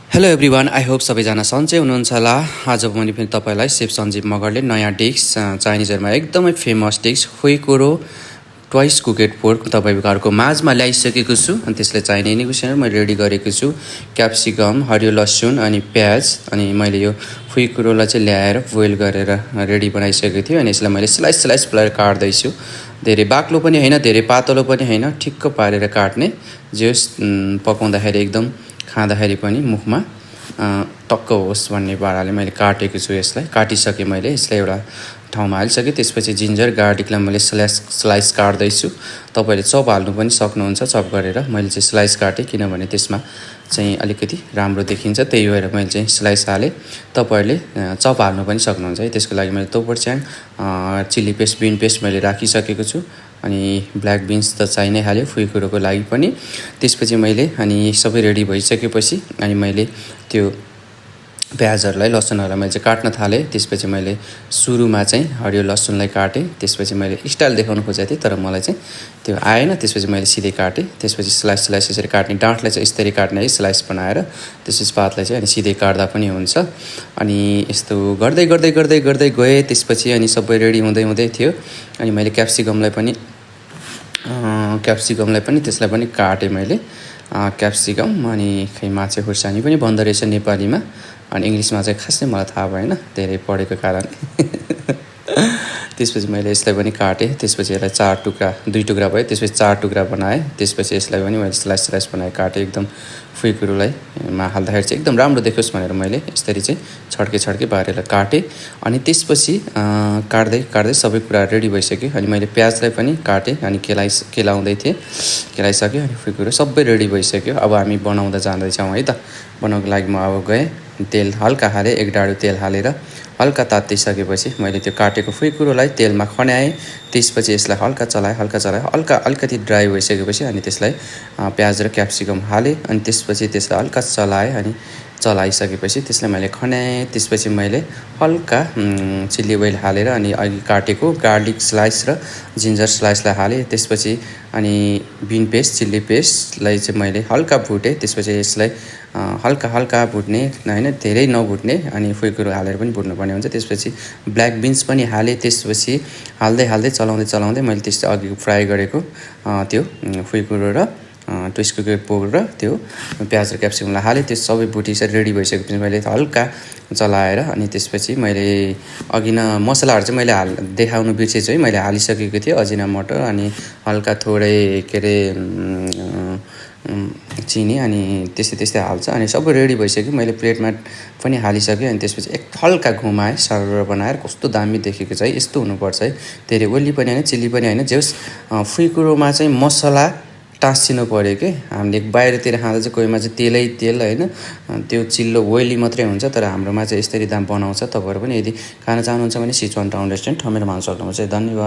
Hello everyone, I hope सबैजना सन्चै हुनुहुन्छ होला। आज मैले पनि तपाईँलाई सेफ सञ्जीव मगरले नयाँ डिस चाइनिजहरूमा एकदमै फेमस डिस हुइकुरो ट्वाइस कुकेड पोर्क तपाईँहरूको माझमा ल्याइसकेको छु। अनि त्यसले चाहिने इन्ग्रिडियन्ट मैले रेडी गरेको छु। क्याप्सिकम, हरियो लसुन अनि प्याज। अनि मैले यो हुइकुरोलाई चाहिँ ल्याएर बोइल गरेर रेडी बनाइसकेको थिएँ। अनि यसलाई मैले स्लाइस पारेर काट्दैछु। धेरै बाक्लो पनि होइन, धेरै पातलो पनि होइन, ठिक्क पारेर काट्ने, जे पकाउँदाखेरि एकदम खाँदाखेरि पनि मुखमा टक्क होस् भन्ने पाराले मैले काटेको छु। यसलाई काटिसकेँ मैले, यसलाई एउटा ठाउँमा हालिसकेँ। त्यसपछि जिन्जर गार्लिकलाई मैले स्लाइस काट्दैछु। तपाईँले चप हाल्नु पनि सक्नुहुन्छ, चप गरेर। मैले चाहिँ स्लाइस काटेँ किनभने त्यसमा चाहिँ अलिकति राम्रो देखिन्छ, त्यही भएर मैले चाहिँ स्लाइस हालेँ। तपाईँहरूले चप हाल्नु पनि सक्नुहुन्छ है। त्यसको लागि मैले तोपर्च्याङ, चिल्ली पेस्ट, बिन पेस्ट मैले राखिसकेको छु। अनि ब्ल्याक बिन्स त चाहि नै हाल्यो फुइकुरोको लागि पनि। त्यसपछि मैले अनि सबै रेडी भइसकेपछि अनि मैले त्यो प्याजहरूलाई, लसुनहरूलाई मैले चाहिँ काट्न थालेँ। त्यसपछि मैले सुरुमा चाहिँ हरियो लसुनलाई काटेँ। त्यसपछि मैले स्टाइल देखाउन खोजेको थिएँ तर मलाई चाहिँ त्यो आएन। त्यसपछि मैले सिधै काटेँ। त्यसपछि स्लाइस यसरी काट्ने, डाँठलाई चाहिँ यसरी काट्ने है, स्लाइस बनाएर। त्यसपछि पातलाई चाहिँ अनि सिधै काट्दा पनि हुन्छ। अनि यस्तो गर्दै गर्दै गर्दै गर्दै गएँ। त्यसपछि अनि सबै रेडी हुँदै थियो। अनि मैले क्याप्सिकमलाई पनि त्यसलाई पनि काटेँ मैले। क्याप्सिकम अनि खै माछे खुर्सानी पनि भन्दो रहेछ नेपालीमा, अनि इङ्ग्लिसमा चाहिँ खासै मलाई थाहा भएन धेरै पढेको कारण। त्यसपछि मैले यसलाई पनि काटेँ। त्यसपछि यसलाई दुई टुक्रा भयो। त्यसपछि 4 टुक्रा बनाएँ। त्यसपछि यसलाई पनि मैले स्लाइस बनाएर काटेँ। एकदम फुइकुरोलाई हाल्दाखेरि चाहिँ एकदम राम्रो देखोस् भनेर मैले यसरी चाहिँ छड्के पारेर काटेँ। अनि त्यसपछि काट्दै सबै कुरा रेडी भइसक्यो। अनि मैले प्याजलाई पनि काटेँ अनि केलाउँदै थिएँ, केलाइसक्यो। अनि फुइकुरो सबै रेडी भइसक्यो। अब हामी बनाउँदा जाँदैछौँ है त। बनाउनको लागि म अब गएँ, तेल हल्का हालेँ, 1 डाडु तेल हालेर हल्का तात्तिसकेपछि मैले त्यो काटेको फुइकुरोलाई तेलमा खन्याएँ। त्यसपछि यसलाई हल्का चलाएँ, अलिकति ड्राई भइसकेपछि अनि त्यसलाई प्याज र क्याप्सिकम हालेँ। अनि त्यसपछि त्यसलाई हल्का चलाएँ। अनि चलाइसकेपछि त्यसलाई मैले खन्याएँ। त्यसपछि मैले हल्का चिल्ली ओइल हालेर अनि अघि काटेको गार्लिक स्लाइस र जिन्जर स्लाइसलाई हालेँ। त्यसपछि अनि बिन पेस्ट, चिल्ली पेस्टलाई चाहिँ मैले हल्का भुटेँ। त्यसपछि यसलाई हल्का भुट्ने होइन, धेरै नभुट्ने। अनि फुइकुरो हालेर पनि भुट्नुपर्ने हुन्छ। त्यसपछि ब्ल्याक बिन्स पनि हालेँ। त्यसपछि हाल्दै चलाउँदै मैले त्यस्तो अघि फ्राई गरेको त्यो फुइकुरो र ट्विस्ट कुकेड पोर्क र त्यो प्याज र क्याप्सिकमलाई हालेँ। त्यो सबै भुटिसकेर रेडी भइसकेपछि मैले हल्का चलाएर अनि त्यसपछि मैले अघि मसलाहरू चाहिँ मैले देखाउनु बिर्सेछु है। मैले हालिसकेको थिएँ अजिना मटर अनि हल्का थोरै चिनी अनि त्यस्तै हाल्छ। अनि सबै रेडी भइसक्यो। मैले प्लेटमा पनि हालिसकेँ। अनि त्यसपछि हल्का घुमाएँ सर्भर बनाएर। कस्तो दामी देखेको छ है। यस्तो हुनुपर्छ है, धेरै ओइली पनि होइन, चिल्ली पनि होइन। जे होस् फुइकुरोमा चाहिँ मसला टाँसिनु पऱ्यो कि। हामीले बाहिरतिर खाँदा चाहिँ कोहीमा चाहिँ तेल होइन, त्यो चिल्लो ओइली मात्रै हुन्छ। तर हाम्रोमा चाहिँ यसरी बनाउँछ। तपाईँहरू पनि यदि खान चाहनुहुन्छ भने सिचुवान टाउन रेस्टुरेन्ट ठमेर मान सक्नुहुन्छ। धन्यवाद।